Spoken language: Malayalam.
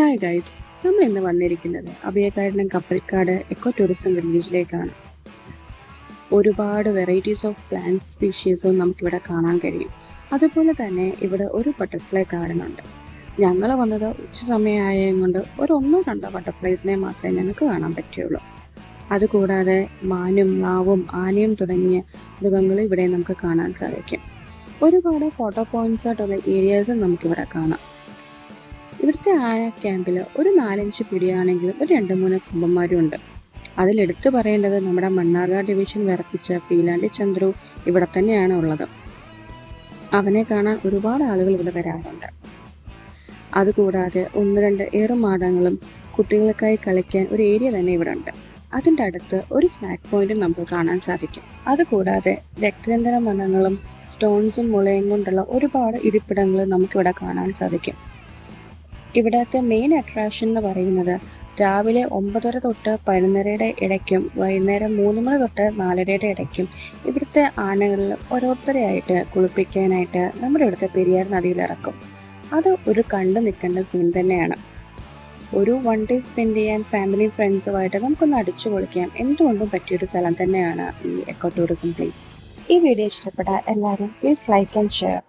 ഹായ് ഗൈസ്, നമ്മൾ ഇന്ന് വന്നിരിക്കുന്നത് അഭയകാരണം കപ്പൽക്കാട് എക്കോ ടൂറിസം വില്ലേജിലേക്കാണ്. ഒരുപാട് വെറൈറ്റീസ് ഓഫ് പ്ലാന്റ് സ്പീഷീസും നമുക്കിവിടെ കാണാൻ കഴിയും. അതുപോലെ തന്നെ ഇവിടെ ഒരു ബട്ടർഫ്ലൈ ഗാർഡൻ ഉണ്ട്. ഞങ്ങൾ വന്നത് ഉച്ച സമയമായത് കൊണ്ട് ഒരു 1-2 ബട്ടർഫ്ലൈസിനെ മാത്രമേ ഞങ്ങൾക്ക് കാണാൻ പറ്റുള്ളൂ. അതുകൂടാതെ മാനും മ്ലാവും ആനയും തുടങ്ങിയ മൃഗങ്ങൾ ഇവിടെ നമുക്ക് കാണാൻ സാധിക്കും. ഒരുപാട് ഫോട്ടോ പോയിന്റ്സ് ആയിട്ടുള്ള ഏരിയാസും നമുക്കിവിടെ കാണാം. ഇവിടുത്തെ ആന ക്യാമ്പിൽ ഒരു 4-5 പിടിയാണെങ്കിലും ഒരു 2-3 കുമ്പന്മാരും ഉണ്ട്. അതിലെടുത്തു പറയേണ്ടത് നമ്മുടെ മണ്ണാർക്കാട് ഡിവിഷൻ വിറപ്പിച്ച പീലാണ്ടി ചന്ദ്രു ഇവിടെ തന്നെയാണ് ഉള്ളത്. അവനെ കാണാൻ ഒരുപാട് ആളുകൾ ഇവിടെ വരാറുണ്ട്. അതുകൂടാതെ 1-2 ഏറുമാടങ്ങളും കുട്ടികൾക്കായി കളിക്കാൻ ഒരു ഏരിയ തന്നെ ഇവിടെ ഉണ്ട്. അതിൻ്റെ അടുത്ത് ഒരു സ്നാക്ക് പോയിന്റും നമുക്ക് കാണാൻ സാധിക്കും. അതുകൂടാതെ രക്തചന്ദന മരങ്ങളും സ്റ്റോൺസും മുളയും കൊണ്ടുള്ള ഒരുപാട് ഇരിപ്പിടങ്ങൾ നമുക്കിവിടെ കാണാൻ സാധിക്കും. ഇവിടുത്തെ മെയിൻ അട്രാക്ഷൻ എന്ന് പറയുന്നത് രാവിലെ 9:30 തൊട്ട് 11:30 ഇടയ്ക്കും വൈകുന്നേരം 3 മണി തൊട്ട് 4:30 ഇടയ്ക്കും ഇവിടുത്തെ ആനകളിൽ ഓരോരുത്തരെയായിട്ട് കുളിപ്പിക്കാനായിട്ട് നമ്മുടെ ഇവിടുത്തെ പെരിയാർ നദിയിൽ ഇറക്കും. അത് ഒരു കണ്ടു നിൽക്കേണ്ട സീൻ തന്നെയാണ്. ഒരു 1 ഡേ സ്പെൻഡ് ചെയ്യാൻ ഫാമിലി ഫ്രണ്ട്സുമായിട്ട് നമുക്കൊന്ന് അടിച്ചു പൊളിക്കാം എന്തുകൊണ്ടും പറ്റിയൊരു സ്ഥലം തന്നെയാണ് ഈ എക്കോ ടൂറിസം പ്ലേസ്. ഈ വീഡിയോ ഇഷ്ടപ്പെട്ട എല്ലാവരും പ്ലീസ് ലൈക്ക് ആൻഡ് ഷെയർ.